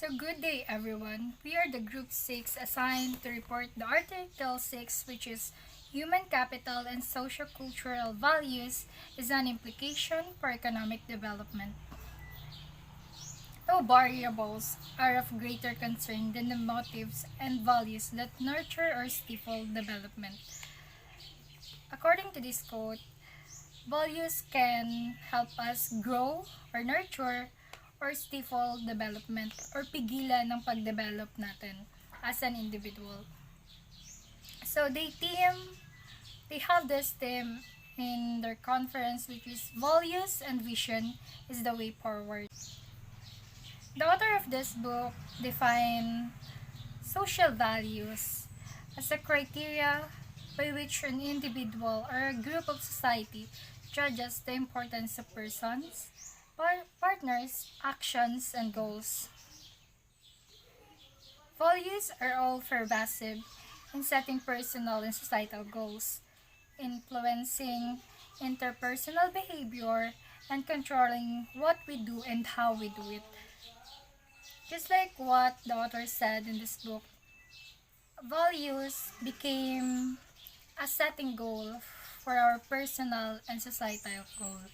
So good day everyone. We are the group 6 assigned to report the article 6, which is human capital and socio-cultural values is an implication for economic development. No variables are of greater concern than the motives and values that nurture or stifle development. According to this quote, values can help us grow or nurture or stifle development or pigilan ng pagdevelop natin as an individual. So they have this theme in their conference, which is values and vision is the way forward. The author of this book define social values as a criteria by which an individual or a group of society judges the importance of persons, partners, actions, and goals. Values are all pervasive in setting personal and societal goals, influencing interpersonal behavior, and controlling what we do and how we do it. Just like what the author said in this book, values became a setting goal for our personal and societal goal.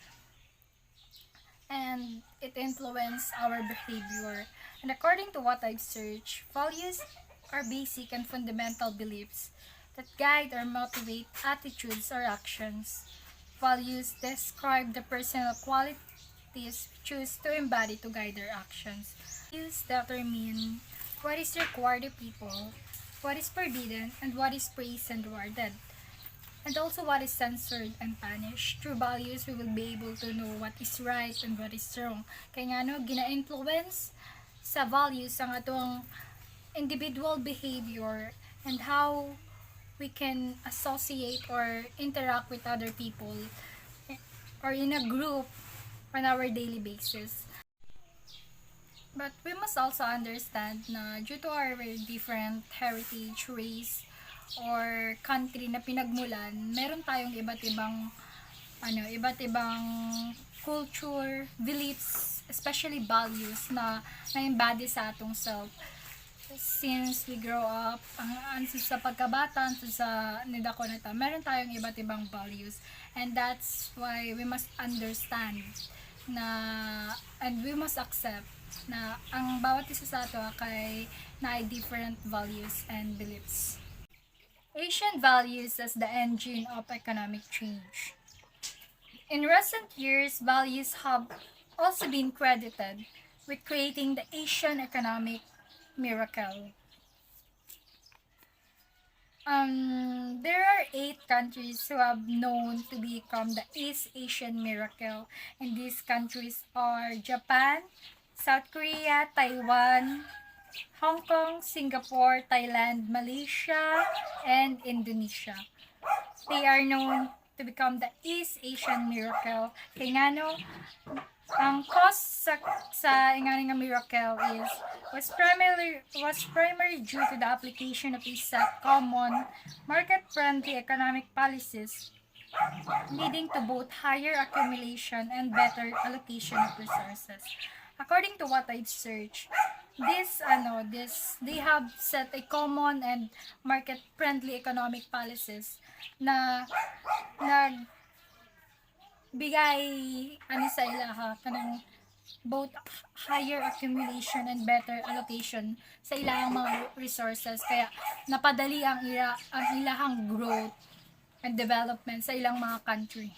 And it influenced our behavior. And according to what I've searched, values are basic and fundamental beliefs that guide or motivate attitudes or actions. Values describe the personal qualities we choose to embody to guide our actions. Values determine what is required of people, what is forbidden, and what is praised and rewarded, and also what is censored and punished. Through values, we will be able to know what is right and what is wrong. Kaya nga gina-influence sa values ang atong individual behavior and how we can associate or interact with other people or in a group on our daily basis. But we must also understand na due to our different heritage, race, or country na pinagmulan, meron tayong iba't ibang culture, beliefs, especially values na na-embody sa atong self. Since we grow up, sa pagkabata, sa nidako na ta, meron tayong iba't ibang values. And that's why we must understand and we must accept na ang bawat isa sa ato kay na different values and beliefs. Asian values as the engine of economic change. In recent years, values have also been credited with creating the Asian economic miracle. There are 8 countries who have known to become the East Asian miracle, and these countries are Japan, South Korea, Taiwan, Hong Kong, Singapore, Thailand, Malaysia, and Indonesia. They are known to become the East Asian miracle. Kaya ang cause sa nga miracle was primarily due to the application of a set common market-friendly economic policies, leading to both higher accumulation and better allocation of resources. According to what I've searched, they have set a common and market-friendly economic policies na bigay sa ilaha kanang both higher accumulation and better allocation sa ilahang mga resources, kaya napadali ang ilahang growth and development sa ilang mga country.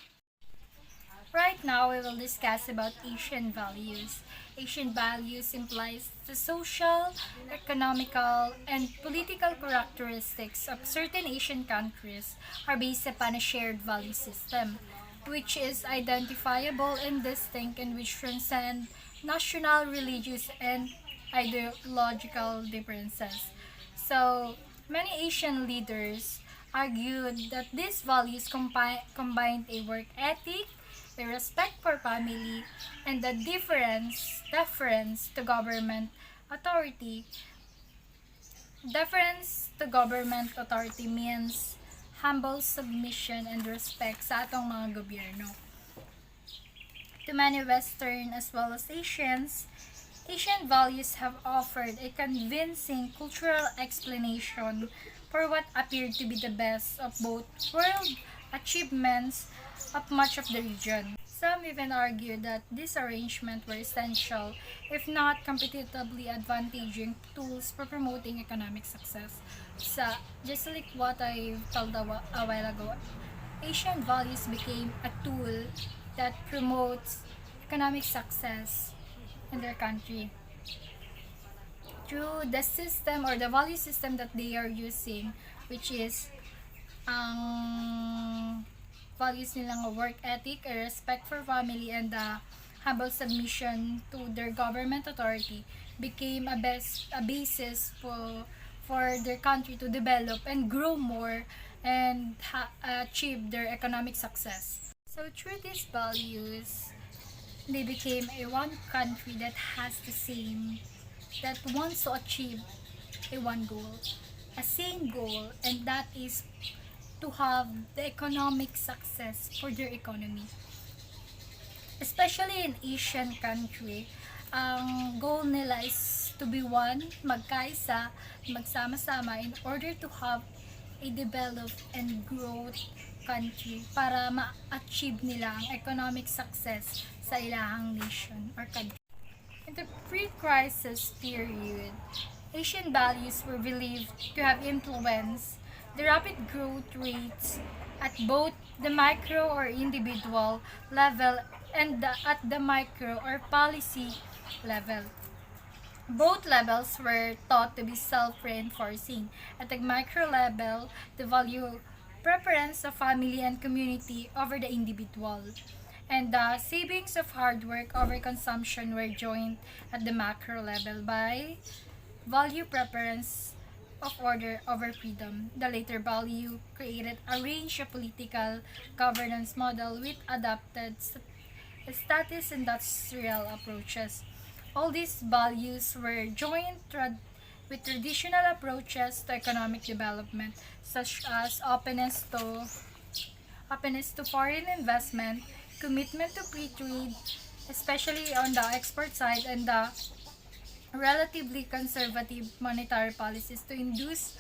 Right now, we will discuss about Asian values. Asian values implies the social, economical, and political characteristics of certain Asian countries are based upon a shared value system, which is identifiable and distinct and which transcend national, religious, and ideological differences. So, many Asian leaders argued that these values combined a work ethic, a respect for family, and the deference to government authority. Deference to government authority means humble submission and respect sa atong mga gobyerno. To many Western as well as Asians, Asian values have offered a convincing cultural explanation for what appeared to be the best of both world achievements of much of the region. Some even argue that this arrangement were essential, if not competitively advantaging tools for promoting economic success. Just like what I told a while ago, Asian values became a tool that promotes economic success in their country through the system or the value system that they are using, which is ang values nilang work ethic, a respect for family, and the humble submission to their government authority became a basis for their country to develop and grow more and achieve their economic success. So through these values, they became a one country that has the same, that wants to achieve a one goal, a same goal, and that is to have the economic success for their economy. Especially in Asian country, ang goal nila is to be one, magkaisa, magsama-sama in order to have a developed and growth country para ma-achieve nila ang economic success sa ilahang nation or country. In the pre-crisis period, Asian values were believed to have influenced the rapid growth rates at both the micro or individual level and at the micro or policy level. Both levels were thought to be self-reinforcing. At the micro level, the value preference of family and community over the individual, and the savings of hard work over consumption were joined at the macro level by value preference of order over freedom. The later value created a range of political governance model with adapted status industrial approaches. All these values were joined with traditional approaches to economic development, such as openness to foreign investment, commitment to free trade, especially on the export side, and the relatively conservative monetary policies to induce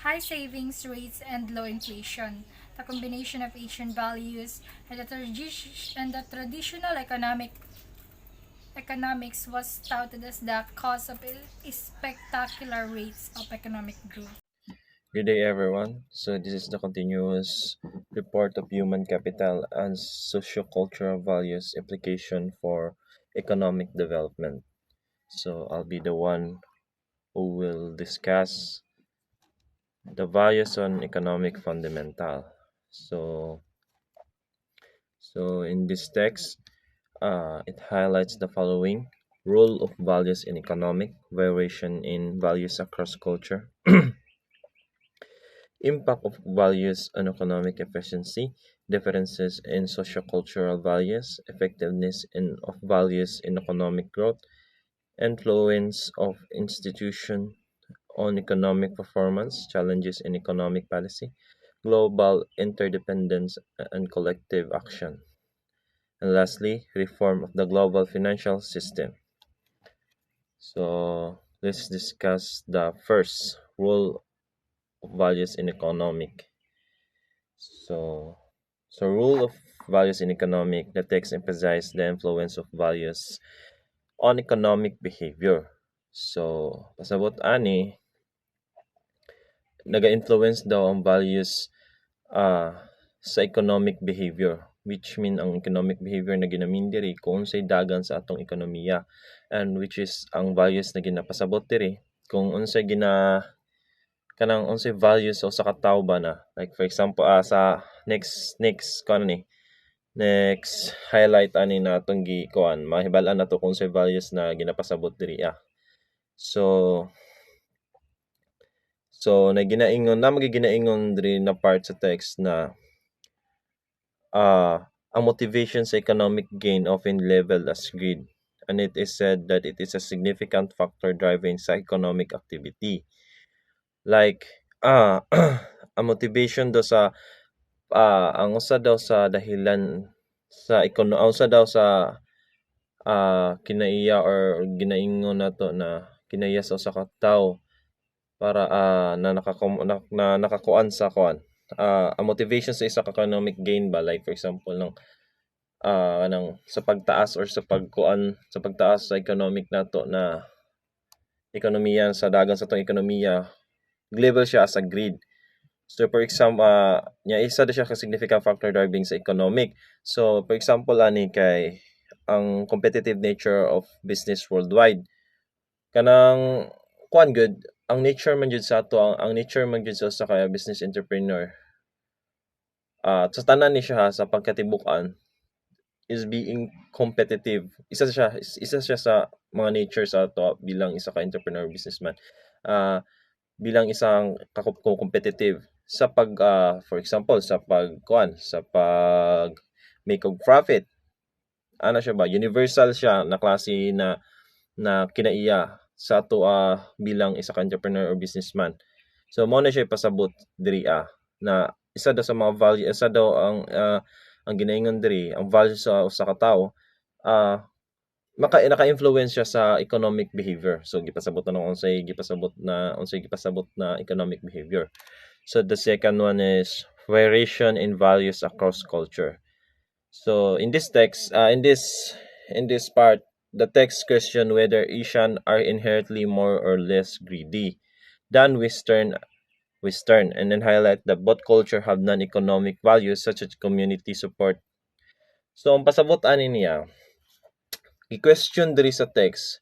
high savings rates and low inflation. The combination of Asian values and the traditional economics was touted as the cause of spectacular rates of economic growth. Good day, everyone. So, this is the continuous report of human capital and sociocultural values implication for economic development. So, I'll be the one who will discuss the values on economic fundamental. So, in this text, it highlights the following: role of values in economic, variation in values across culture, impact of values on economic efficiency, differences in sociocultural values, effectiveness of values in economic growth, influence of institution on economic performance, challenges in economic policy, global interdependence and collective action. And lastly, reform of the global financial system. So let's discuss the first role of values in economic. So, rule of values in economic, the text emphasizes the influence of values on economic behavior. So, pasabot ani, naga-influence daw ang values sa economic behavior, which mean ang economic behavior na ginamin diri kung unsay dagan sa atong ekonomiya, and which is ang values na ginapasabot diri kung unsay kanang unsay values sa usa ka tawo ba na, like for example sa next kano ni next highlight ani na atong gikuan mahibal-an nato kung unsay values na ginapasabot diri so naginaingon na magiginaingon diri na part sa text na ang motivation sa economic gain often leveled as greed, and it is said that it is a significant factor driving sa economic activity. Like ang motivation do sa ang usa daw sa dahilan sa ang usa daw sa kinaiya or ginaingon nato na kinaiya sa usa ka tawo para na nakakuan sa kuan ang motivation sa isa ka economic gain ba, like for example ng sa pagtaas or sa pagtaas sa economic nato na ekonomiya sa dagan sa tong ekonomiya, level siya as a greed. So for example, isa na siya ka significant factor driving sa economic. So for example ani kay ang competitive nature of business worldwide. Kanang kuan good, ang nature man jud sa ato, ang nature man jud sa usa ka business entrepreneur. Sa tanan ni siya sa pagkatibuk-an is being competitive. Isa siya sa mga nature sa ato bilang isa ka entrepreneur businessman. Bilang isang competitive sa for example sa pag make of profit. Ano siya ba? Universal siya na klase na kinaiya sa ato bilang isa ka entrepreneur or businessman. So mo na siya pasabot diri na isa daw sa mga value, isa daw ang ginaingon diri, ang value sa usa ka tawo naka-influence siya sa economic behavior. So gipasabot na unsay gipasabot na economic behavior. So the second one is variation in values across culture. So in this text, in this part, the text question whether Asian are inherently more or less greedy than Western, and then highlight that both culture have non-economic values such as community support. So ang pasabot ani niya, i-question diri sa text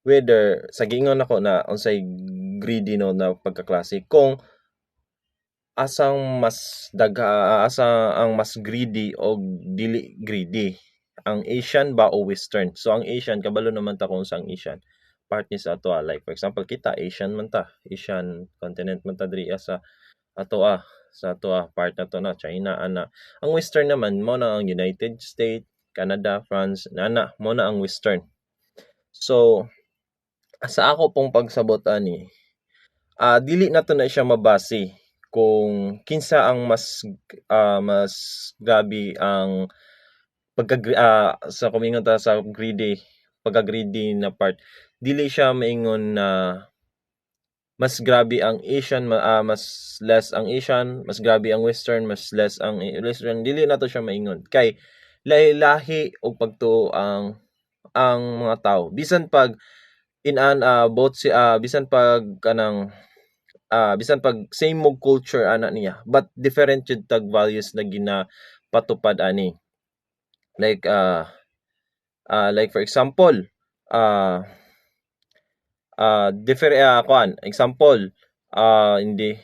whether sa giingon ako na unsay greedy no na pagkaklase kung asa ang mas greedy o dili greedy, ang Asian ba o Western. So ang Asian kabalo naman ta kung sa ang Asian part ni sa ato like for example kita Asian man ta, Asian continent man ta diri sa ato sa ato part na to na China ana. Ang Western naman mo na ang United States, Canada, France nana mo na ang Western. So sa ako pong pagsabot ani, dili na to na siya mabase kung kinsa ang mas grabe ang sa kumingon ta sa pagka-greedy na part. Dili siya maingon na mas grabe ang Asian, mas less ang Asian, mas grabe ang Western, mas less ang Western. Dili na to siya maingon kay lahi-lahi og pagtuo ang mga tao. Bisan pag bisan pag bisan pag same mog culture ana niya but different jud tag values na ginapatupad ani, like like for example different kuan example hindi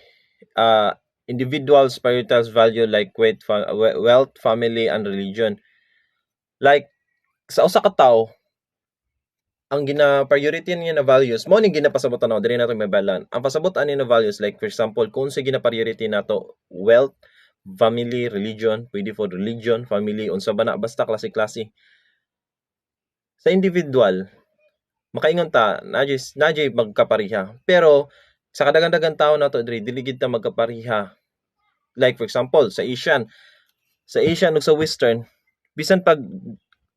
individuals prioritize value like wealth, family and religion. Like sa usa ka tawo ang gina-priority niya na values mo ni ginapasabot na diri nato may balan. Ang pasabot ani na values like for example kung sa gina-priority nato wealth, family, religion, pwede for religion, family, unsa ba na basta klase-klase. Sa individual makaingon ta najay magkapariha. Pero sa kadagan-dagan tawo nato diri dili gid ta magkapariha. Like for example sa Asian ug sa Western bisan pag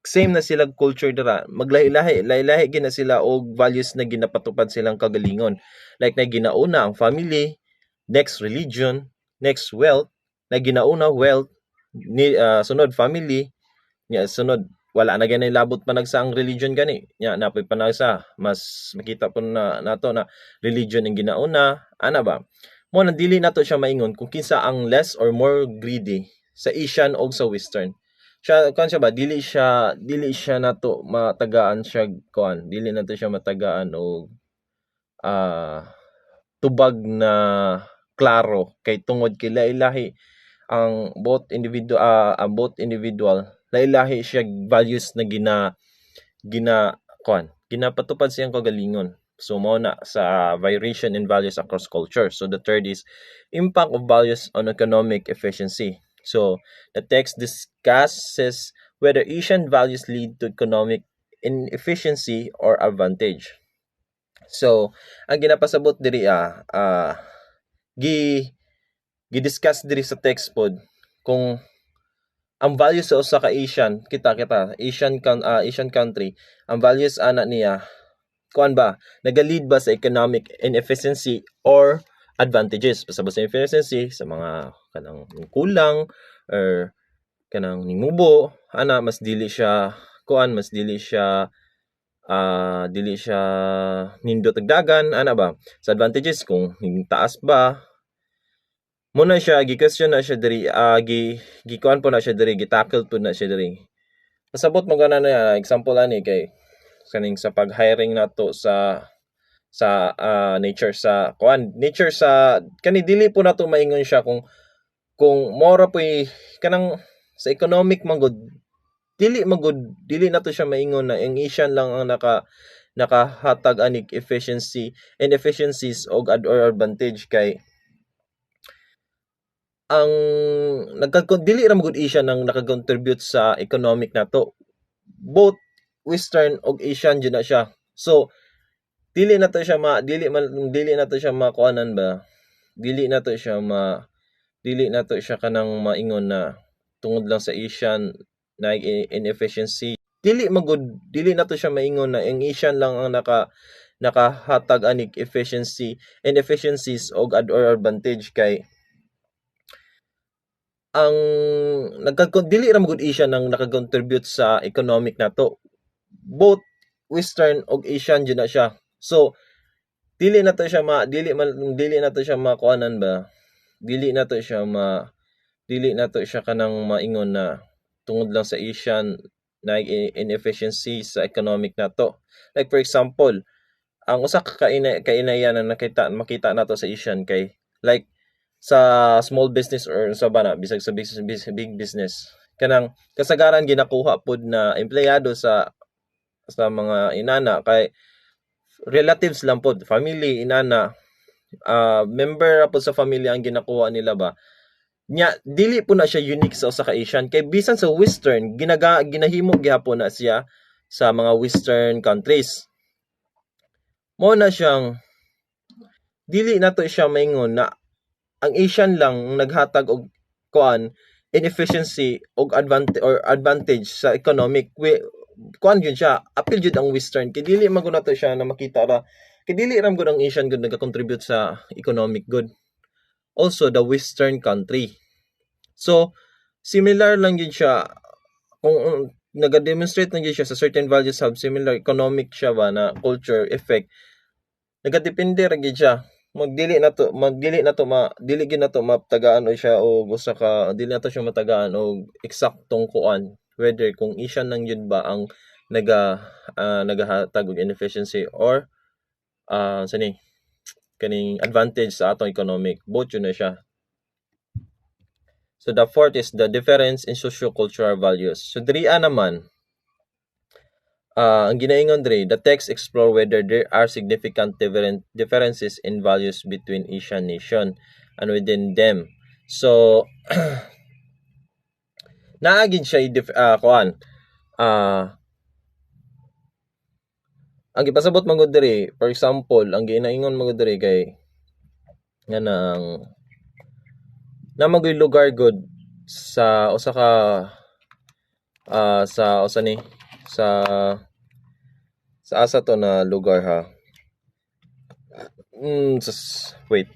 same na sila culture dira maglahi-lahi gina sila og values na ginapatupad silang kagalingon, like na ginauna ang family, next religion, next wealth, na ginauna wealth sunod family, sunod wala na ganay labot pa nagsa ang religion gani napoy pa nagsa mas makita po na nato na religion ang ginauna ana ba mo na dili nato siya maingon kung kinsa ang less or more greedy sa Asian o sa Western. Siya ba dili siya nato matagaan siya kuan, dili nato siya matagaan og tubag na klaro kay tungod kay lahi-lahi ang both individual lahi-lahi siya values na ginapatupad siyang kagalingon. So mao na sa variation in values across culture. So the third is impact of values on economic efficiency. So the text discusses whether Asian values lead to economic inefficiency or advantage. So ang ginapasabot diri gi discuss diri sa text pod kung ang values sa usa ka Asian Asian country, ang values ana niya kuan ba naga-lead ba sa economic inefficiency or advantages pasabot sa efficiency sa mga kanang kulang or kanang nimubo ana mas dili siya dili siya nindot og dagan ana ba sa advantages kung taas ba muna siya gi-question na siya diri gikuan po na siya diri gi-tackle po na siya diri pasabot mo gana na example ani kay kaning sa pag-hiring nato sa nature sa kani dili po nato maingon siya kung mora po'y kanang sa economic man gud dili nato siya maingon na ang Asian lang ang nakahatag anig inefficiencies og or advantage kay ang dili ra magud Asian ang nakakontribute sa economic nato both Western og Asian jud na siya so dili nato siya makuanan ba dili nato siya kanang maingon na tungod lang sa Asian na inefficiency dili nato siya maingon na ang Asian lang ang nakahatag anig inefficiencies og or advantage kay ang dili ra magud Asian ang nakakontribute sa economic nato both Western og Asian jud na siya so dili nato siya makuanan ba dili nato siya kanang maingon na tungod lang sa Asian na inefficiency sa economic nato like for example ang usa ka kainayan na makita nato sa Asian kay like sa small business or sa bana bisag sa big business kanang kasagaran ginakuha pod na empleyado sa mga inana kay relatives lang pod family inana member po sa family ang ginakuha nila ba nya dili po na siya unique sa usa ka Asian kay bisan sa western ginahimo gihapon na siya sa mga western countries mo na siyang dili nato siya maingon na ang Asian lang naghatag og inefficiency og advantage sa economic kuan yun siya apil jud ang western kay dili man gud nato siya na makita ra kay dili ra gud ang Asian gud nagakontribute sa economic good also the western country so similar lang yun siya kung naga-demonstrate lang yun siya sa certain values have similar economic siya ba na culture effect nagadepende ra gyud siya dili gyud nato matagaan o siya o usa ka dili nato siya matagaan og eksaktong kuan whether kung Asian lang yun ba ang nagahatag og inefficiency or kaning advantage sa atong economic both yun na siya. So the fourth is the difference in socio-cultural values. So diriya naman ang ginaingon diri, the text explore whether there are significant differences in values between Asian nation and within them. So naagid siya ang gipasabot man gud diri, for example, ang ginaingon man gud diri kay nganang namagoy lugar gud sa usa ka sa asa to na lugar ha. Wait.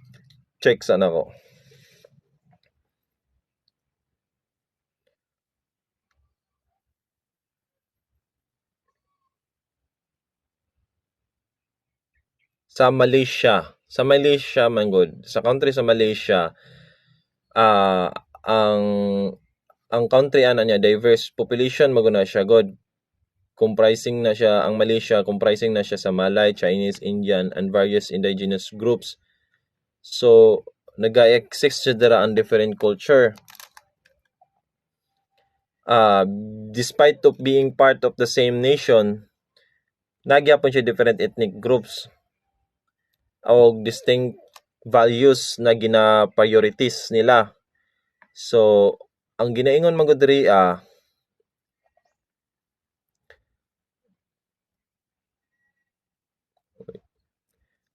Check sana ko. Sa Malaysia man gud. Sa country sa Malaysia ang country ana niya diverse population maguna siya god. Ang Malaysia comprising na siya sa Malay, Chinese, Indian and various indigenous groups. So naga-exist siya dira ang different culture. Despite of being part of the same nation, nagyapon siya different ethnic groups o distinct values na gina-priorities nila. So ang ginaingon man gud diri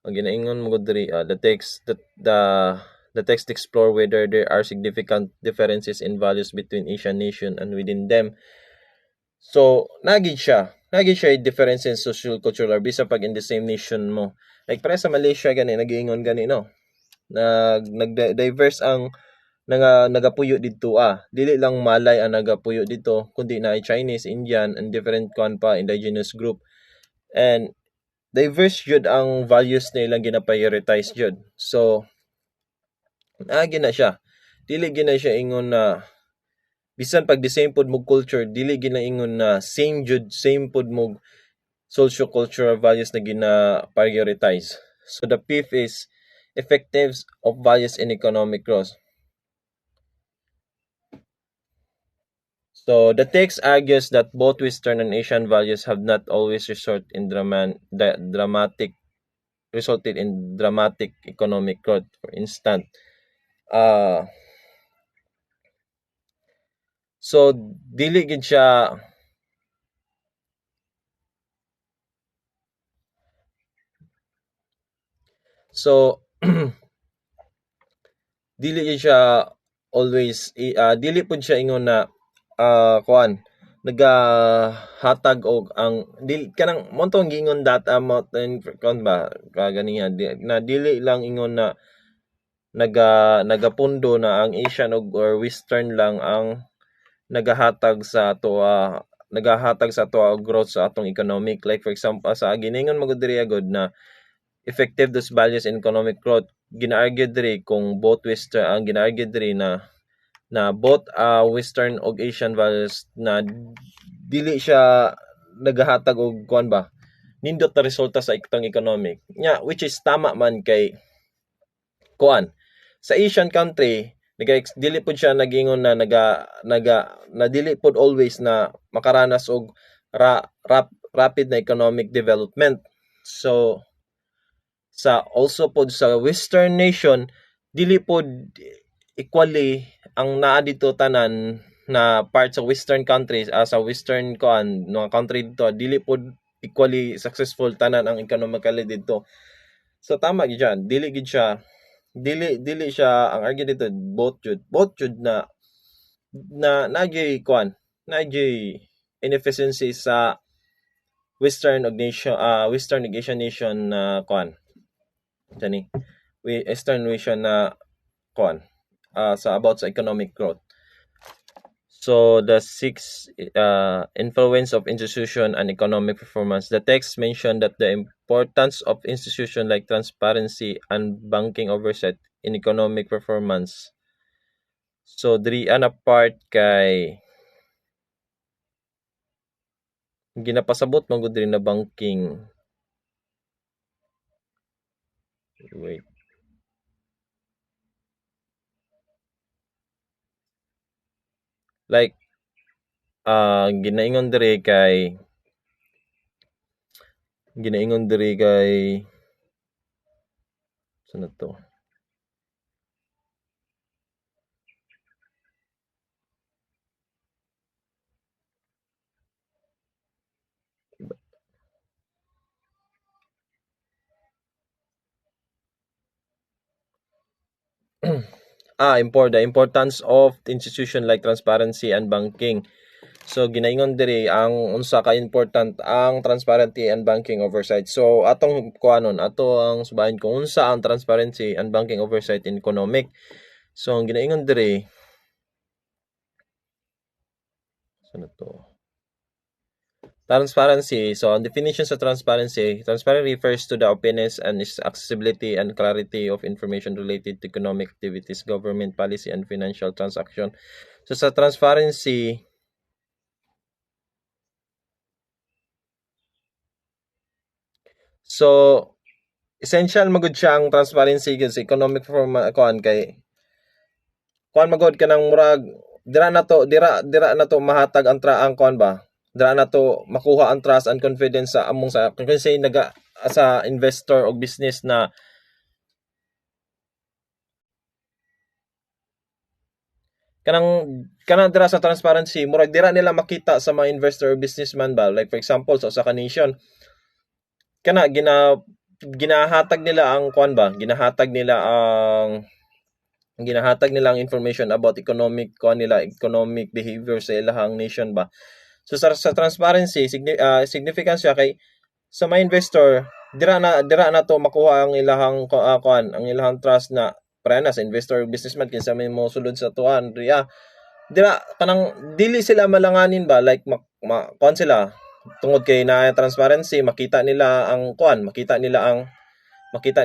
ang ginaingon mo diri the text that The text explore whether there are significant differences in values between Asian nation and within them. So, nagid siya yung difference in social cultural bisa pag in the same nation mo. Like para sa Malaysia gani nagiingon gani no. Nag-diverse ang nagapuyo dito dili lang Malay ang nagapuyo dito kundi na Chinese, Indian and different kuan pa indigenous group, and diverse jud ang values na ilang gina-prioritize jud. So na siya dili gina siya ingon na bisan pag the same pod mo culture dili gina ingon na same pod mo socio-cultural values na gina-prioritize. So the fifth is effectives of values in economic growth. So the text argues that both Western and Asian values have not always resulted in dramatic economic growth. For instance, so dili gid siya dili gid siya always dili pud siya ingon na kuan nagahatag og ang dili kanang montong gingon data mo kon ba kaganiya na dili lang ingon na nagapundo na ang Asian or Western lang ang nagahatag sa ato og growth sa atong economic. Like for example sa giningon magud diri agud na effective those values in economic growth, gina-argue diri kung both Western ang gina-argue diri na both Western og Asian values na dili siya nagahatag og kuan ba nindot na resulta sa itong economic nya, which is tama man kay kuan sa Asian country dili pud siya nagingon na na dili pud always na makaranas og rapid na economic development. So also pod sa Western nation dili pod equally ang naa dito tanan na part sa Western countries sa Western mga country dito dili pod equally successful tanan ang economically dito. So tama gid siya, dili gid siya dili siya ang argument dito both jud na nagyoy inefficiency sa Western og Asian nation na Western nation na sa about sa economic growth. So the sixth influence of institution and economic performance. The text mentioned that the importance of institution like transparency and banking oversight in economic performance. So diri ana part kay ginapasabot man gud diri na banking. Wait. Like ginaingon diri kay saan to? The importance of institution like transparency and banking. So ginaingon diri ang unsa ka important ang transparency and banking oversight. So atong ang subahin kung unsa ang transparency and banking oversight in economic. So ang ginaingon diri transparency. So ang definition sa transparency refers to the openness and accessibility and clarity of information related to economic activities, government policy and financial transaction. So sa transparency essential magud siya ang transparency sa economic performance kay magud kanang murag dira na to mahatag ang dira na to makuha ang trust and confidence sa among sa kasi sa investor o business na kanang dira sa transparency murag dira nila makita sa mga investor or businessman ba, like for example sa usa ka nation ginahatag nila ang ginahatag nila ang ginahatag nila ang information about economic behavior sa ilahang nation ba. So sa transparency significant siya kay sa mga investor dira na to makuha ang ilahang kuan, ang ilahang trust na para na sa investor businessman kinsa may mo sulod sa tuan dira kanang dili sila malanganin ba like kuan sila tungod kay na transparency makita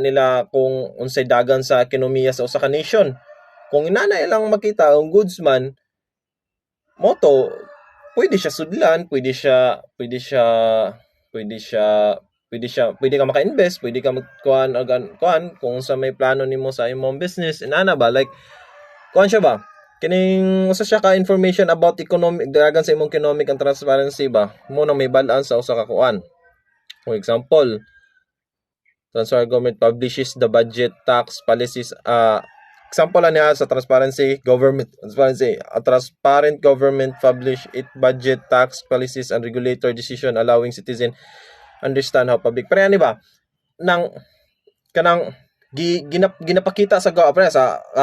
nila kung unsay dagan sa ekonomiya sa usa ka nation. Kung inana ilang makita ang goodsman moto pwede siya sudlan, pwede ka maka-invest, pwede ka magkuan kung sa may plano nimo sa imong business inana ba like kuan siya ba kining usa siya ka information about economic dagan sa imong economic and transparency ba mo nang may bal-an sa usa ka kuan. For example, transfer government publishes the budget tax policies example niya sa transparency a transparent government publish its budget tax policies and regulator decision allowing citizen understand how public pero ani ba nang kanang ginapakita sa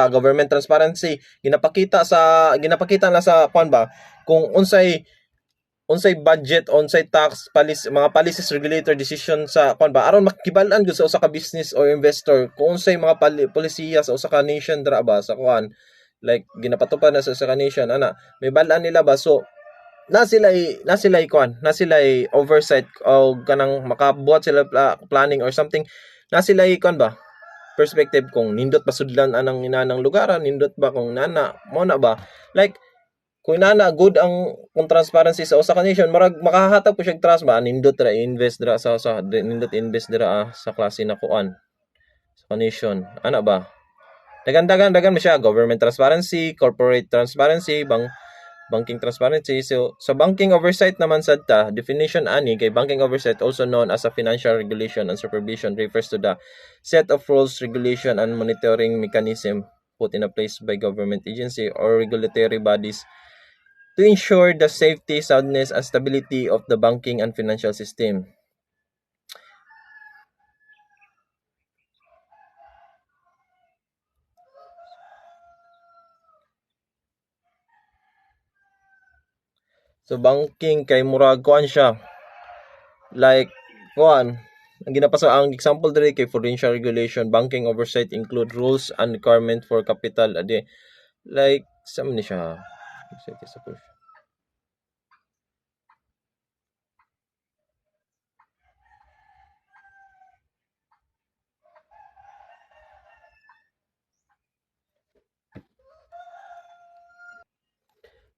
government transparency ginapakita na sa kuan ba kung unsay budget, unsay tax policy, mga policies regulator decision sa kuan ba aron makibal-an gyud sa usa ka business or investor kung unsay mga polisiya sa usa ka nation dira ba sa kuan like ginapatupad na sa usa ka nation ana may bal-an nila ba so na sila oversight o kanang makabuhat sila planning or something na sila kuan ba perspective kung nindot pasudlan anang inanang lugaran nindot ba kung nana mo na ba like kung nana good ang kung transparency sa usa ka nation marag makahatag po siya trust ba nindot ra invest dira sa nindot invest dira sa klase na kuan sa nation ana ba dagan mo siya government transparency, corporate transparency, banking transparency. So sa banking oversight naman sadta definition ani kay banking oversight also known as a financial regulation and supervision refers to the set of rules, regulation and monitoring mechanism put in a place by government agency or regulatory bodies to ensure the safety, soundness, and stability of the banking and financial system. So banking kay murag kuan siya. Like kuan ang example diri kay prudential regulation, banking oversight include rules and requirement for capital adi. Like sa man ni siya.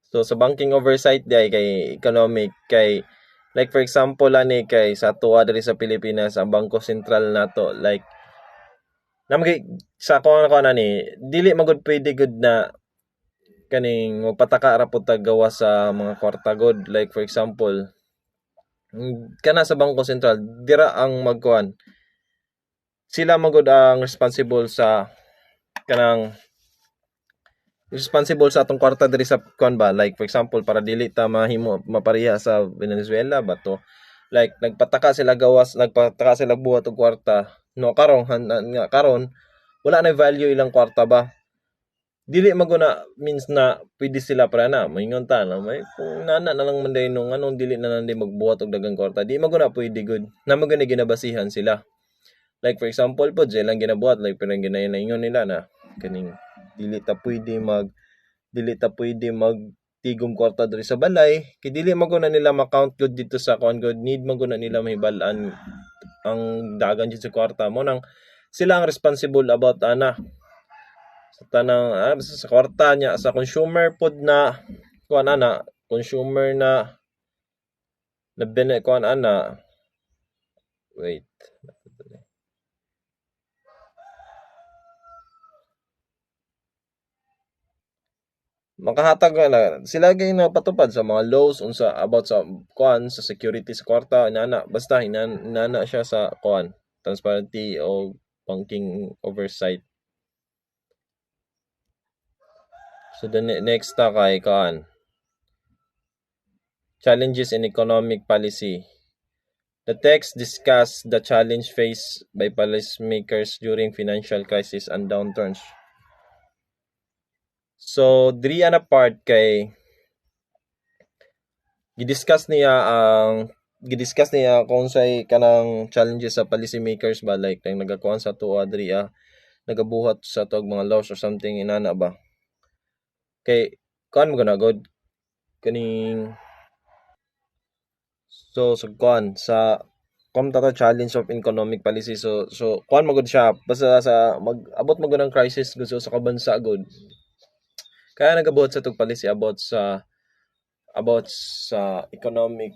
So sa banking oversight day kay economic kay like for example ani kay sa tuwa diri sa Pilipinas ang Bangko Sentral nato like namagay sa ko na ni dili magud pwede gud na kaning magpataka ra pud gawa sa mga kwarta god like for example kana sa Bangko Sentral dira ang magkuan sila magud ang responsible sa kanang responsible sa atong kwarta diri sa kuan ba like for example para dili ta mahimo mapareha sa Venezuela ba to like nagpataka sila buhat og kwarta no karon nga karon wala na value ilang kwarta ba dili maguna means na pwede sila para na moingon ta na may kung nana na lang man day nung anong dili na nanday magbuhat og dagang kwarta di maguna pwede good na maguna ginabasihan sila like for example po lang ginabuhat like pero ginaingon nila na kaning dili ta pwede magtigom kwarta diri sa balay kay dili maguna nila ma-count good dito sa kuan good need maguna nila mahibal-an ang dagan dito sa kwarta mo nang sila ang responsible about ana sa tanang sa kwarta niya sa consumer pod na kuan ana consumer na kuan ana wait makahatag na sila gay napatupad sa mga laws unsa about sa kuan sa security sa kwarta inana basta inana siya sa kuan transparency o banking oversight. So the next kay kuan challenges in economic policy. The text discuss the challenge faced by policymakers during financial crisis and downturns. So diri ana part kay gidiscuss niya kung unsay kanang challenges sa policy makers ba, like nang nagakuan sa tuwa diri nagabuhat sa tuwag mga laws or something inana ba. Kay kuan mo na god kaning so kuan sa ta challenge of economic policy, so kuan mo gud siya basta sa mag-abot mo gud ang crisis gusto sa kabansa gud, kaya nagabuhat sa tug policy about sa economic.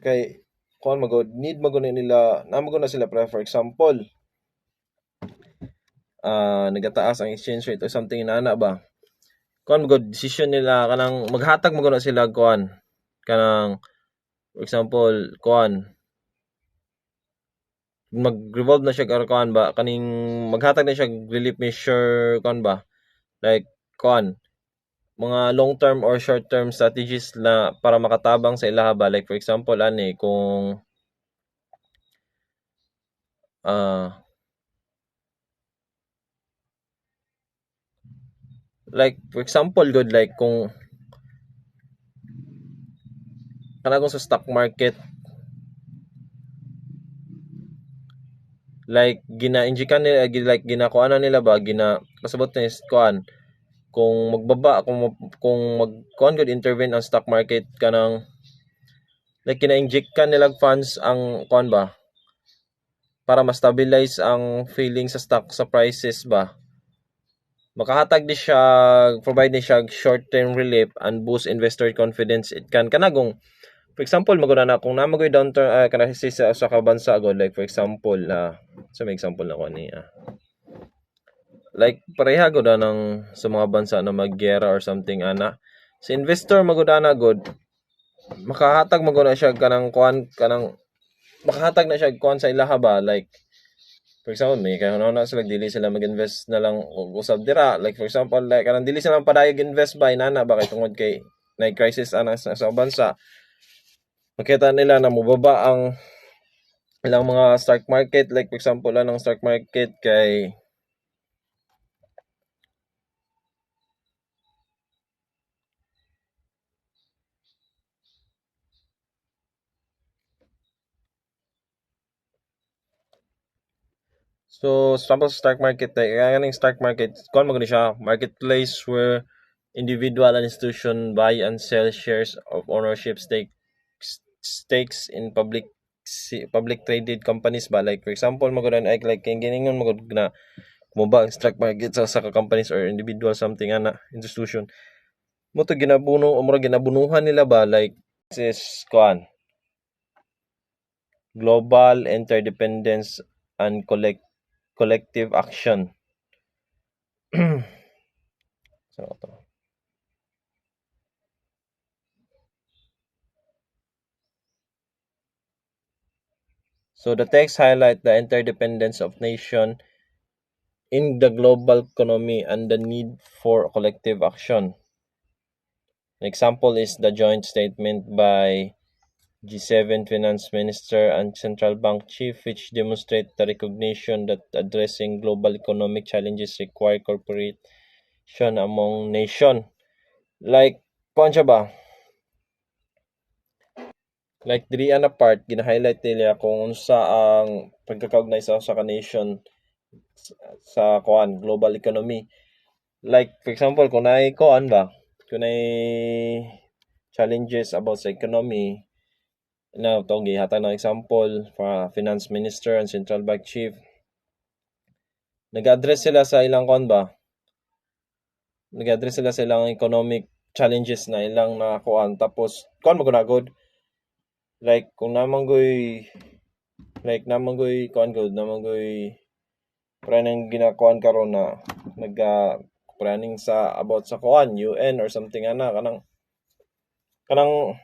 Kay kuan magud need magud nila namo na sila for example nagataas ang exchange rate or something inana ba, kuan magud decision nila kanang maghatag magud na sila kuan kanang for example kuan mag-revolve na siya kuan ba kaning maghatag na siya relief measure kuan ba, like kuan mga long term or short term strategies na para makatabang sa ilaha ba, like for example ani kung like for example good, like kung sa stock market, like gina-injikan nila like ginakuan nila ba kasabot ni kuan kung magbaba kung magkuan good intervene ang stock market kanang like gina-inject nila funds ang kuan ba para ma-stabilize ang feeling sa stock sa prices ba, makahatag di siya provide ni siya short term relief and boost investor confidence. It can kanagong for example maguna na kung namagoy downturn kana sa kabansa god, like for example sa may example na ko ni like pareha gud ng sa mga bansa na maggera or something ana, sa investor magudana god makahatag maguna siya kanang kuan kanang makahatag na siya kuan sa ilaha ba, like for example may kaya na sila dili sila mag-invest na lang usab dira, like for example like kanang dili sila padayag invest ba inana ba kay tungod kay na crisis ana sa bansa, makita nila na mubaba ang ilang mga stock market, like for example anong stock market kay so sample sa stock market kaya kaning stock market kuan mo gani siya marketplace where individual and institution buy and sell shares of ownership stakes in public traded companies ba, like for example magudan like kay giningon magud na muba ang stock market sa companies or individual something ana institution mo to ginabunuhan nila ba, like this is kuan global interdependence and collective action. So, so the text highlight the interdependence of nation in the global economy and the need for collective action. An example is the joint statement by G7 finance minister and central bank chief, which demonstrate the recognition that addressing global economic challenges require cooperation among nation. Like, kuan siya ba? Like, diri ana part, gina-highlight nila kung unsa ang pagkakaugnay sa nation sa kuan global economy. Like, for example, kung naay kuan ba, kung naay challenges about sa economy, na ito, gihatag ng example para finance minister and central bank chief, nag-address sila sa ilang kuan ba, nag-address sila sa ilang economic challenges na ilang nakakuan, tapos kuan magunagod, like kung namanggoy kuan gud namanggoy planning ginakuan karon na planning sa about sa kuan UN or something ana kanang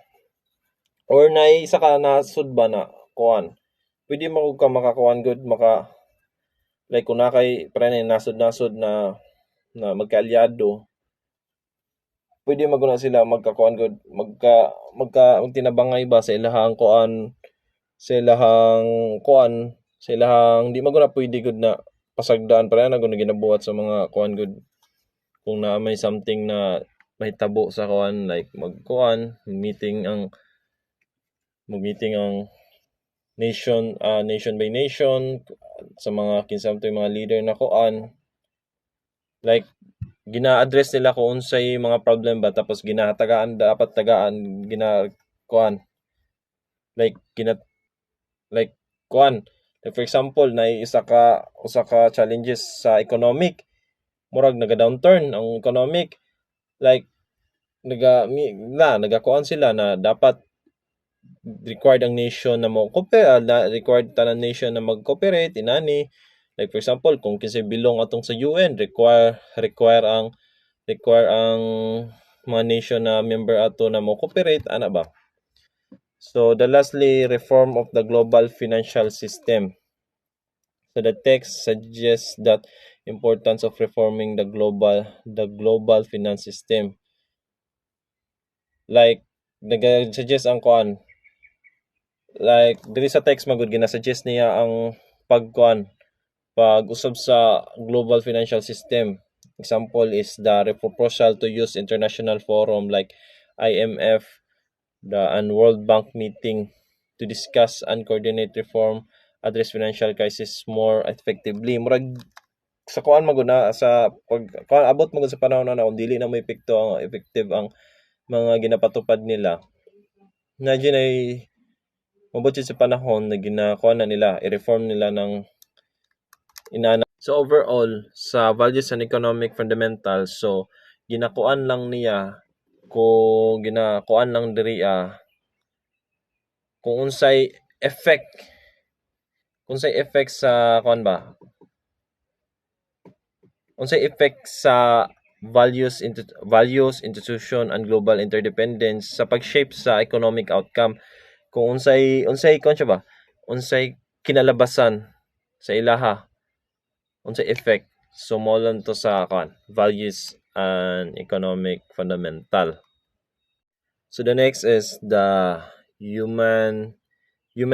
or nay isa ka nasud ba na kuan pwede mo ka makakuan gud like kung nakay planning nasud na magkaalyado, pwede maguna sila magkakuan gud magka tinabangay ba sa ilahang kuan sa ilahang di maguna pwede gud na pasagdaan para na gud ginabuhat sa mga kuan gud kung na may something na mahitabo sa kuan like meeting ang nation by nation sa mga kinsa mga leader na kuan like gina-address nila kung unsay mga problem ba tapos dapat tagaan kuan like like kuan like for example na usa ka challenges sa economic murag naga-downturn ang economic like nagakuan sila na dapat required ang nation na required tanan nation na mag-cooperate inani like for example kung kinsay bilong atong sa UN require ang mga nation na member ato na mo cooperate ana ba. So the lastly, reform of the global financial system. So the text suggests that importance of reforming the global finance system. Like nag-suggest ang kuan like diri sa text magud gina-suggest niya ang pag-usab sa global financial system. Example is the proposal to use international forum like IMF and World Bank meeting to discuss and coordinate reform, address financial crisis more effectively. Murag sa kuan maguna sa abot magud sa panahon na kung dili na mo effective ang mga ginapatupad nila. Na ay mabot sa panahon na ginakuha na nila, i-reform nila ng inana. So overall, sa values and economic fundamentals, so ginakuan lang niya kung ginakuan lang diri kung unsay effect sa kuan ba? Unsay effect sa values, institution and global interdependence sa pag-shape sa economic outcome. Kung unsay kuan siya ba? Unsay kinalabasan sa ilaha, unsay effect. So mo lang to sa values and economic fundamental. So the next is the human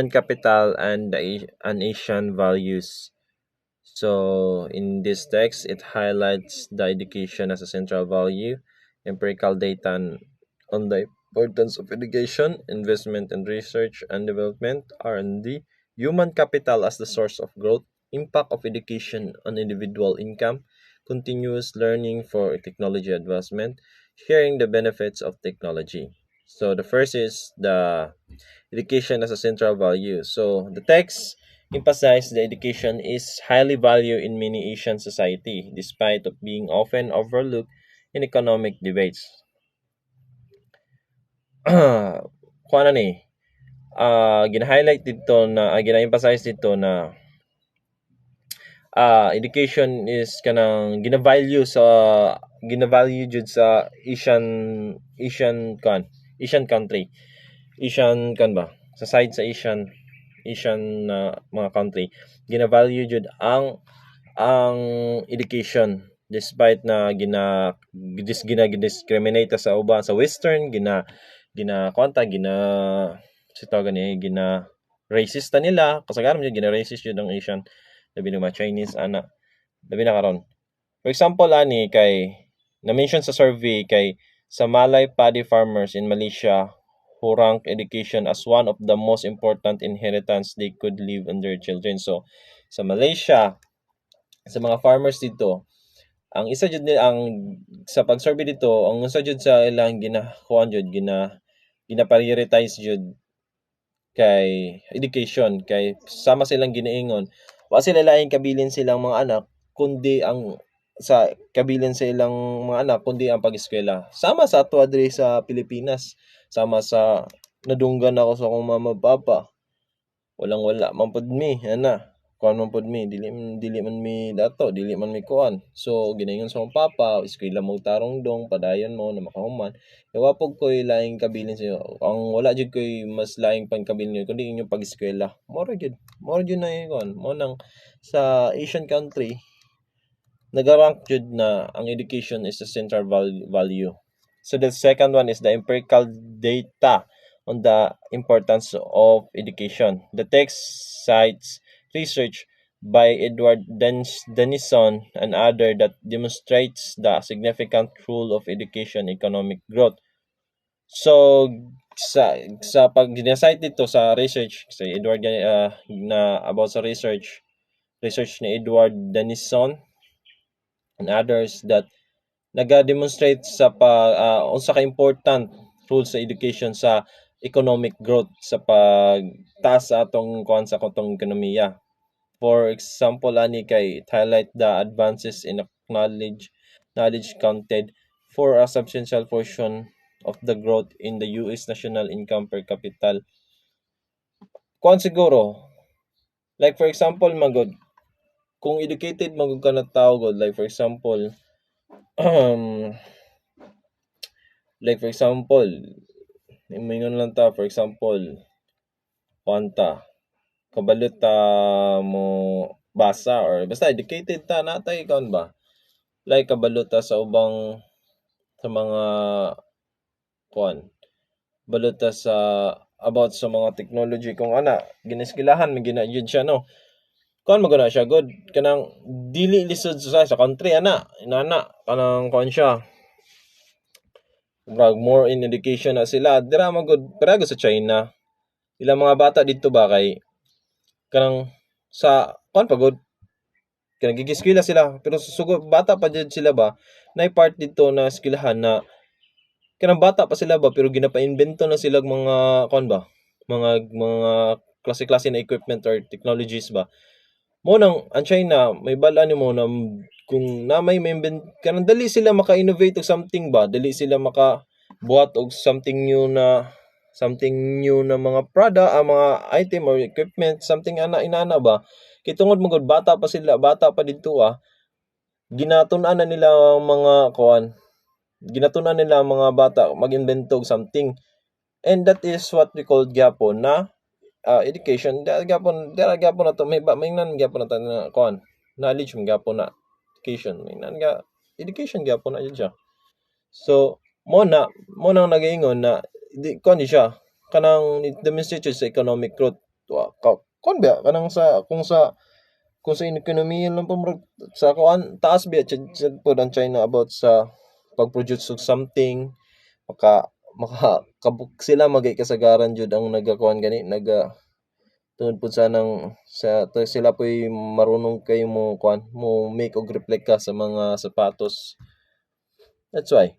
capital and Asian values. So in this text, it highlights the education as a central value, empirical data on the importance of education, investment in research and development, R&D, human capital as the source of growth, impact of education on individual income, continuous learning for technology advancement, sharing the benefits of technology. So the first is the education as a central value. So the text emphasizes the education is highly valued in many Asian society despite of being often overlooked in economic debates. Kuha na ni, gina-highlight dito na, gina-emphasize dito na education is kanang gina-value jud sa Asian country. Sa side sa Asian mga country, gina-value jud ang education despite na gina-discriminate sa uban sa western gina racist ta nila kasagaran jud gina-racist jud ang Asian labi na mga Chinese labi na karon. For example ani kay na-mention sa survey kay sa Malay paddy farmers in Malaysia who rank education as one of the most important inheritance they could leave on their children. So sa Malaysia, sa mga farmers dito, ang isa jud sa pag-survey dito, ang isa jud sa ilang gina-prioritize jud kay education kay sama silang ginaingon wa sila laing kabilin silang mga anak kundi ang kabilin sa ilang mga anak kundi ang pag-eskwela. Sama sa ato diri sa Pilipinas, sama sa nadunggan ako sa akong mama papa. Wala man pud mi kuan man pud mi dili man mi dato, dili man mi kuan. So ginaingon sa akong papa, eskwela mo tarong dong padayon mo na makahuman. Kaya pug ko'y laing kabilin sa ang wala jud ko'y mas laing pangkabilin kundi inyong pag-eskwela. Mora jud na kuan. Mo nang sa Asian country nagarank jud na ang education is a central value. So the second one is the empirical data on the importance of education. The text cites research by Edward Denison and other that demonstrates the significant role of education in economic growth. So sa pag ginasite dito sa research si Edward na about sa research ni Edward Denison and others that naga-demonstrate sa unsa ka important role sa education sa economic growth sa pagtaas sa atong kuan sa atong ekonomiya. For example, ani kay it highlight the advances in knowledge counted for a substantial portion of the growth in the US national income per capita. Kuan siguro, like for example, magod, kung educated magud ka na tao god, like for example, like for example, mingon lang ta, for example, kuanta, kabalot ta mo basa or basta educated ta natay kaon ba? Like kabalo ta sa ubang sa mga kuan, balot ta sa about sa mga technology kung ana giniskilahan mi gina jud siya no. Kuan maguna siya good kanang dili lisod sa country ana inana kanang kuan siya more in education na sila dira magud pero sa China ilang mga bata dito ba kay kanang sa kuan pagod kanang gigiskwela sila pero sugo bata pa jud sila ba nay part dito na eskwelahan na kanang bata pa sila ba pero ginapa-imbento na sila mga kuan ba mga klase-klase na equipment or technologies ba mo nang ang China may bala nimo na kung na may kanang dali sila maka-innovate og something ba dali sila maka buhat og something new na mga product mga item or equipment something ana inana ba kay tungod mo bata pa sila bata pa didto ginatun-an na nila ang mga kuan ginatun-an nila ang mga bata mag-invento og something and that is what we call gyapon na education gyapon na to may gyapon na to na kuan knowledge mo gyapon na education may education gyapon na yun siya so mo nang nagaingon na di kuan di siya kanang demonstrate sa economic growth kuan ba kanang sa kung sa ekonomiya lang po sa kuan taas ba pod ang China about sa pag-produce of something kabuk sila magay kasagaran jud ang nagakuan gani tungod po sila po'y marunong kayo mo make og replica sa mga sapatos. That's why.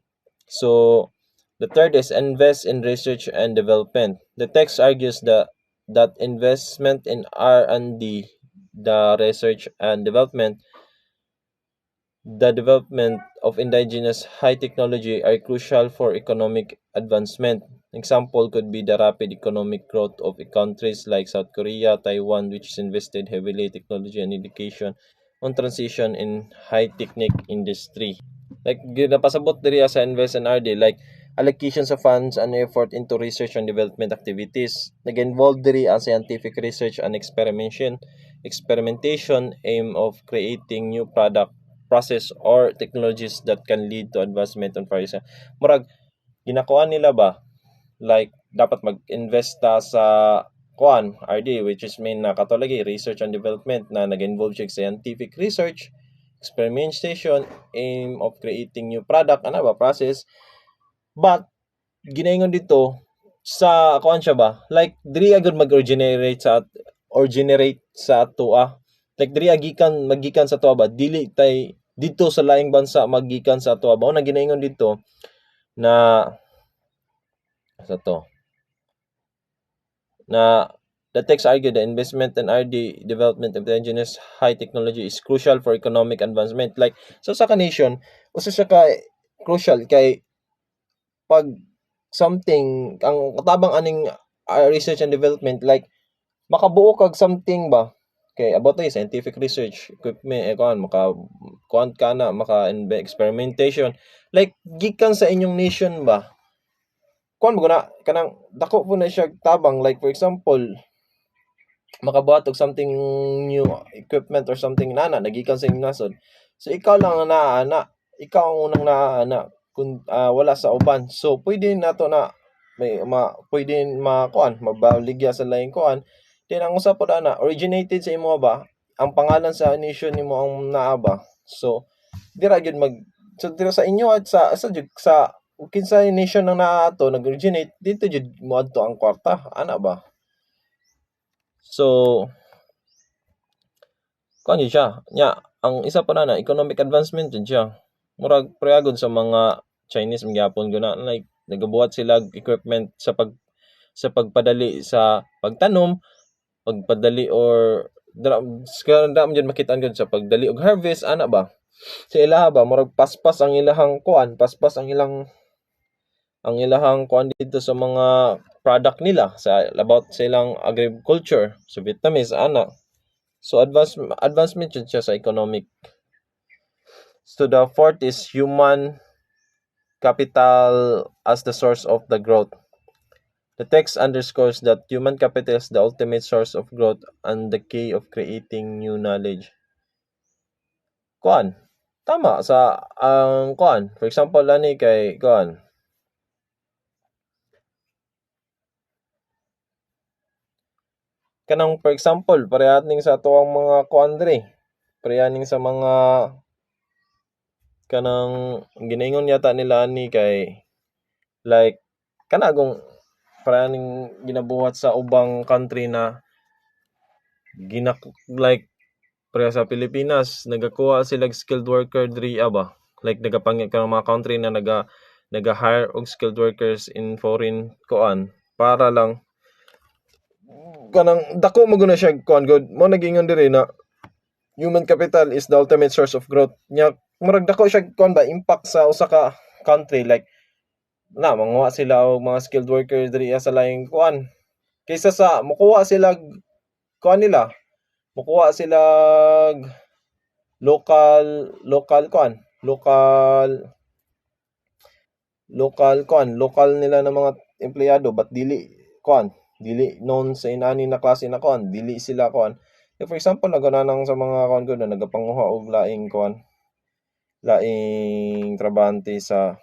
So, the third is invest in research and development. The text argues that investment in R&D, the research and development, the development of indigenous high technology are crucial for economic advancement. Example could be the rapid economic growth of countries like South Korea, Taiwan, which has invested heavily in technology and education on transition in high technique industry. Like napasabot diri sa invest and R&D like allocations of funds and effort into research and development activities. Nag-involve diri ang scientific research and experimentation aim of creating new product process or technologies that can lead to advancement on various murag ginakuan nila ba like dapat mag-invest ta sa kuan RD which is main na katulagi research and development na nag-involve siya scientific research experimentation aim of creating new product ana ba process but ginaingon dito sa kuan siya ba like diri agad mag-originate sa ato like diri magikan sa ato ba dili tay dito sa laing bansa magikan sa ato ba na ginaingon dito na sa to na the text argue the investment and R&D development of the indigenous high technology is crucial for economic advancement like so sa nation usa siya ka crucial kay pag something ang katabang aning research and development like makabuo kag something ba kay about scientific research equipment kuan ka na maka experimentation like gikan sa inyong nation ba kuan mo na kanang dako po na siya tabang like for example makabuhat og something new equipment or something nagikan sa inyong nasod so ikaw lang na ikaw ang unang na kung wala sa uban so pwede nato na may pwede makuan mabaligya sa laing kuan then ang usa pod ana originated sa imo ba ang pangalan sa nation nimo ang naa ba. So dira gyud dira sa inyo at sa kinsa nation nang naa ato nag-originate dito jud moadto ang kwarta ana ba. So kuan yun siya nya ang isa pa na economic advancement jud siya. Murag parehagon sa mga Chinese magyapon guna like nagabuhat sila og equipment sa pagpadali sa pagtanom, pagpadali or dara man jud makita gud sa pagdali og harvest ana ba. Sa ilaha ba murag paspas ang ilahang kuan, paspas ang ilahang kuan dito sa mga product nila sa about sa ilang agriculture, so Vietnamese ana. So advancement jud siya sa economic. So the fourth is human capital as the source of the growth. The text underscores that human capital is the ultimate source of growth and the key of creating new knowledge. Kuan, tama sa ang kuan. For example, ani kay kuan. Kanang for example, pareha ning sa tuwang mga kuan diri. Pareha ning sa mga kanang ginaingon yata nila ani kay like kanagong pareha ning ginabuhat sa ubang country na like pareha sa Pilipinas nagakuha sila skilled worker diri ba like nagapangit ka mga country na naga-hire og skilled workers in foreign kuan para lang kanang dako mo guna siya kuan good mo nagingon diri na human capital is the ultimate source of growth nya murag dako siya kuan ba impact sa usa ka country like na manguha sila og mga skilled workers diri sa laing kuan kaysa sa mukuha sila kuan nila mukuha sila local kuan local nila ng mga empleyado but dili known sa inani na klase na kuan dili sila kuan for example nagananang sa mga kuan gud na nagapanguha og laing kuan laing trabahante sa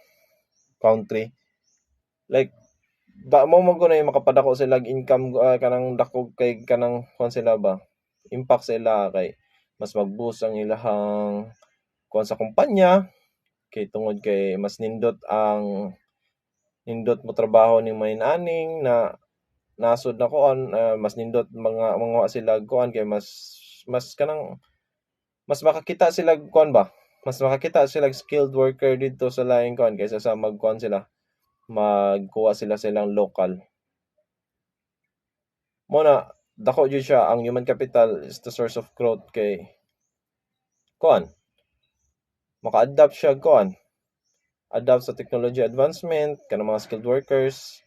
country like ba mo na makapadako sila income kanang dako kay kanang kuan sila ba impact sila kay mas mag-boost ang ilahang kuan sa kumpanya kay tungod kay mas nindot mo trabaho ni main aning na nasod na kuan mas nindot mga sila kuan kay mas kanang mas makakita sila kuan ba mas makakita sila skilled worker dito sa laing kuan kaysa sa magkuan sila magkuha sila silang local mo na dako jud siya ang human capital is the source of growth kay kuan maka-adapt siya kuan adapt sa technology advancement kanang mga skilled workers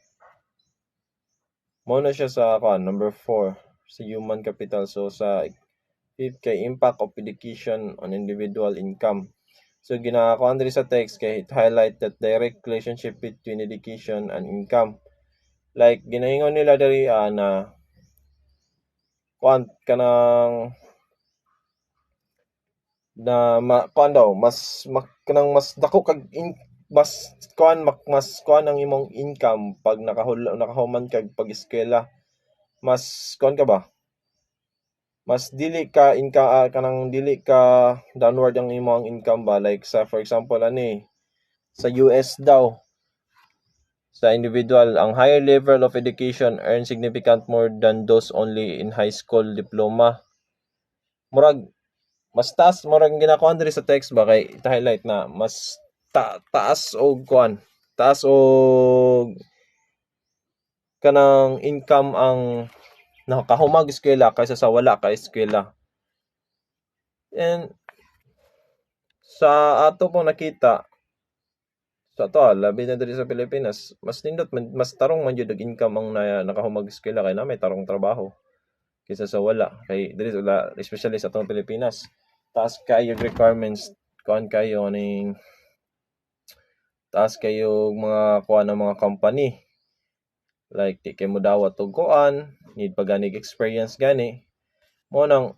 mo na siya sa kuan number 4 sa human capital. So sa fifth kay impact of education on individual income. So ginakuan diri sa text kay it highlight that direct relationship between education and income. Like ginaingon nila diri na kuan kanang na kuan daw mas kanang mas dako kag mas kuan ang imong income pag nakahuman kag pag-eskwela mas kuan ka ba mas dili ka kanang dili ka downward ang imong income ba like sa for example ani sa US daw sa individual ang higher level of education earn significant more than those only in high school diploma murag mas taas murag ginakuan diri sa text ba kay highlight na mas taas og kuan taas og kanang income ang nakahumag eskwela kaysa sa wala ka eskwela. And sa ato pong nakita sa to labi na diri sa Pilipinas mas nindot mas tarong man jud og income ang nakahumag eskwela kay na may tarong trabaho kaysa sa wala kay diri wala especially sa atong Pilipinas taas kayo requirements kuan kayo ning taas kayo mga kuan ng mga company like di kay mo dawat og kuan need pa ganig experience gani mo nang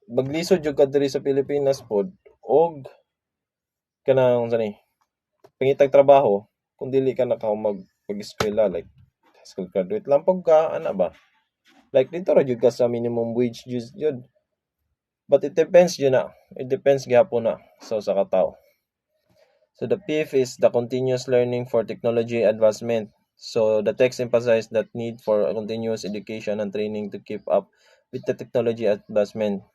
maglisod jud ka diri sa Pilipinas pod og kanang sani pangitag trabaho kung dili ka nakahumag pag-eskwela like high school graduate lang pog ka ana ba like dito ra jud ka sa minimum wage jud But it depends yun na. It depends gyapon na sa usa ka tawo. So the fifth is the continuous learning for technology advancement. So the text emphasized that need for continuous education and training to keep up with the technology advancement.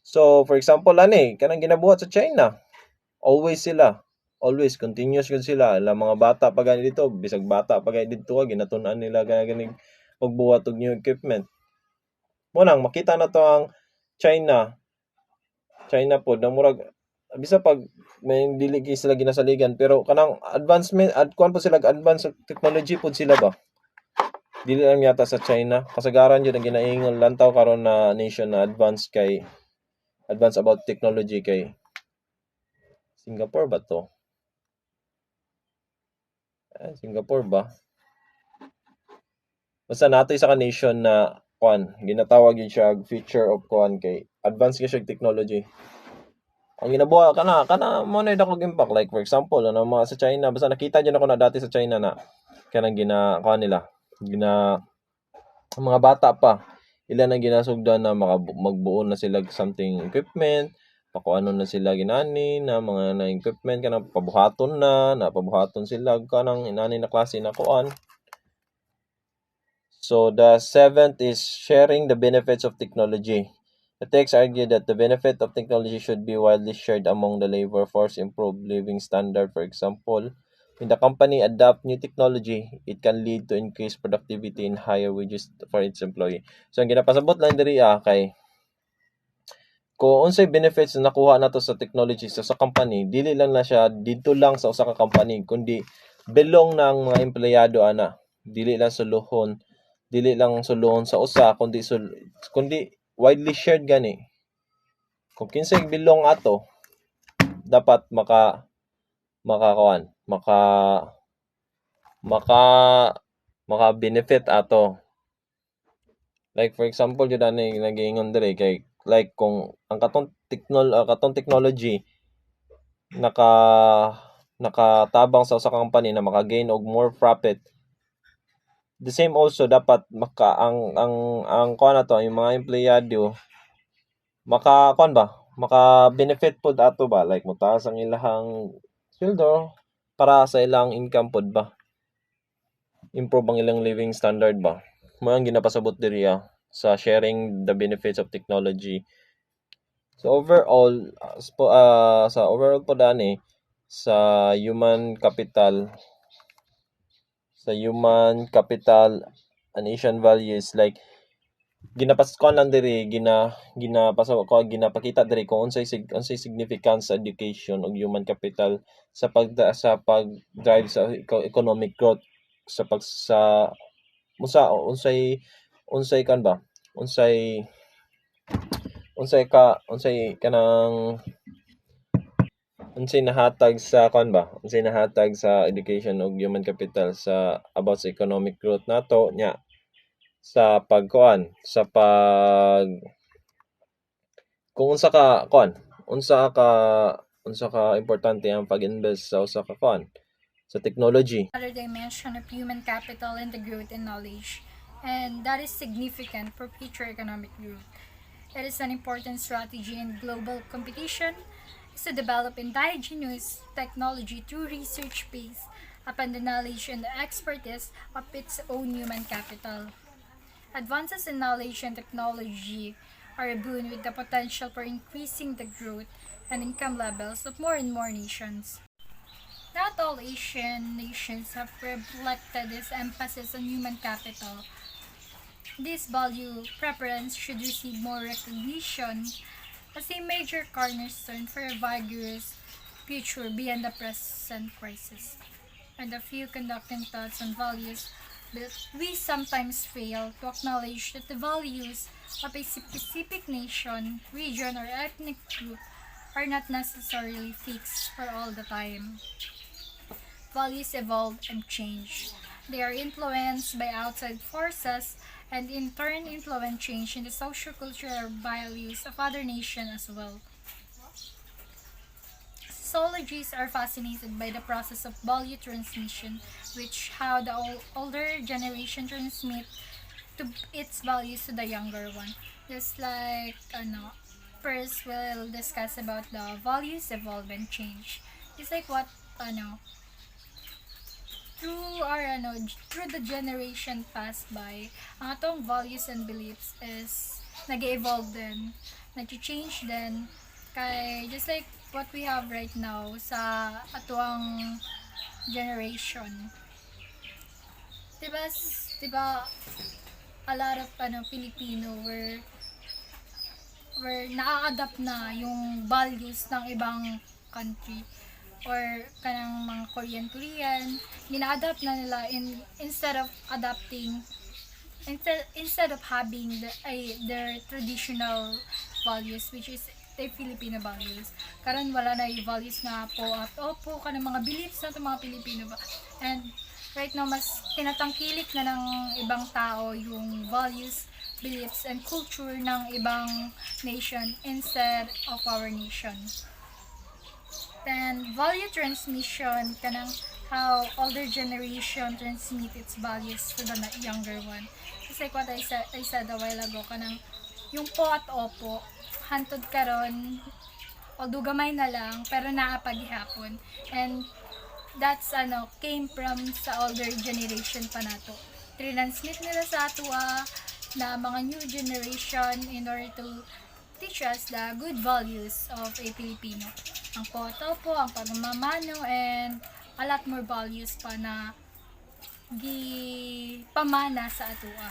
So for example kanang ginabuhat sa China, always sila, always continuous yun sila. La mga bata pa gani dito, bisag bata pa gani dito ginatun-an nila ganing pagbuhat og new equipment. Mo nang makita na to ang China. China pod na murag bisa pag may dili gyud sila ginasaligan pero kanang advancement kuan po sila advance sa technology pod sila ba. Dili lang yata sa China. Kasagaran jud ang ginaingon lantaw karon na nation na advance about technology kay Singapore ba to? Singapore ba? Basta nato isa ka nation na kuan ginatawag yun siya future of kuan kay advance gyud siya technology. Ang ginabuhat kana mo na dakog impact like for example mga sa China basta nakita jud ako na dati sa China na kanang kuan nila mga bata pa ilan ang ginasugdan na magbuo na sila something equipment pakuanon na sila ginani na mga na equipment kanang pabuhaton sila kanang inani na klase na kuan. So the seventh is sharing the benefits of technology. The text argued that the benefit of technology should be widely shared among the labor force, improve living standard. For example, when the company adopt new technology, it can lead to increased productivity and higher wages for its employee. So ang ginapasabot lang diri kay kung unsay benefits na nakuha nato sa technology sa company, dili lang na siya dito lang sa usa ka company kundi belong ng mga empleyado ana. Dili lang suluhon sa usa kundi widely shared gani. Kung kinsay belong ato dapat maka benefit ato. Like for example jud ani nagiingon diri kay like kung ang katong technology nakatabang sa usa ka company na maka-gain og more profit. The same also dapat ang kuan na to yung mga empleyado maka-benefit pod ato ba like motaas ang ilahang sweldo para sa ilang income pod ba. Improve ang ilang living standard ba. Mo ang ginapasabot diri sa sharing the benefits of technology. So overall sa overall po dani sa human capital and Asian values like ginapakita diri kung unsay significance sa education ug human capital sa pag-drive sa economic growth sa unsay kan ba unsay nahatag sa education ug human capital sa about sa economic growth nato nya sa kung unsa ka importante ang pag-invest sa usa ka sa technology. Another dimension of human capital and the growth in knowledge, and that is significant for future economic growth. It is an important strategy in global competition is to develop indigenous technology through research based upon the knowledge and the expertise of its own human capital. Advances in knowledge and technology are a boon with the potential for increasing the growth and income levels of more and more nations. Not all Asian nations have reflected this emphasis on human capital. This value preference should receive more recognition as a major cornerstone for a vigorous future beyond the present crisis. And a few conducting thoughts on values, but we sometimes fail to acknowledge that the values of a specific nation, region, or ethnic group are not necessarily fixed for all the time. Values evolve and change. They are influenced by outside forces and in turn influence change in the social-cultural values of other nations as well. Sociologists are fascinated by the process of value transmission, which how the older generation transmit to its values to the younger one. Just like First, we'll discuss about the values evolve and change. It's like what, through the generation passed by, ang atong values and beliefs is nag-evolve din, nag-change din, kay just like what we have right now sa atuang generation. Diba, diba, a lot of Filipino were na-adapt na yung values ng ibang country or kanang mga Korean, gina-adapt na nila instead of adapting, instead of having their traditional values, which is the Filipino values. Karon wala na yung values nga po at opo kanang mga beliefs na mga Pilipino ba. And right now mas tinatangkilik na ng ibang tao yung values, beliefs, and culture ng ibang nation instead of our nation. Then value transmission, kanang how older generation transmit its values to the younger one. Just like what I said a while ago, kanang yung po at opo, hantod karon, although gamay na lang, pero naapagihapon. And that's came from sa older generation pa nato. Transmit nila sa atua na mga new generation in order to teach us the good values of a Filipino. Ang po, ang pagmamano, and a lot more values pa na pamana sa atua.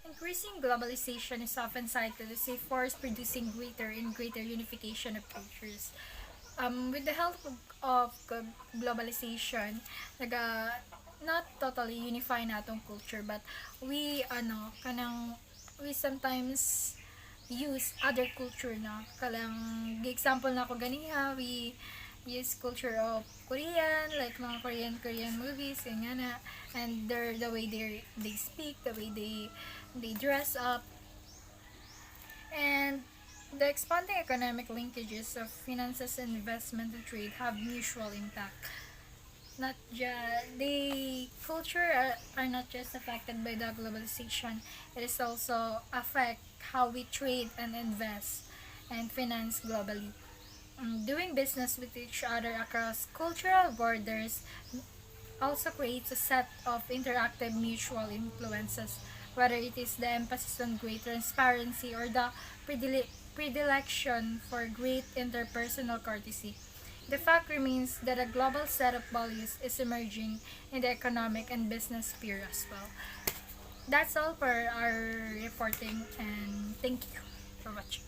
Increasing globalization is often cited as a force producing greater and greater unification of cultures. With the help of globalization, not totally unify natong culture, but we sometimes use other culture na kalang example na ko ganiha, we use culture of Korean, like mga Korean movies ganyan na, and the way they speak, the way they dress up, and the expanding economic linkages of finances and investment and trade have mutual impact. Not just the culture are not just affected by the globalization, it is also affect how we trade and invest and finance globally. Doing business with each other across cultural borders also creates a set of interactive mutual influences, whether it is the emphasis on great transparency or the predilection for great interpersonal courtesy. The fact remains that a global set of values is emerging in the economic and business sphere as well. That's all for our reporting, and thank you for watching.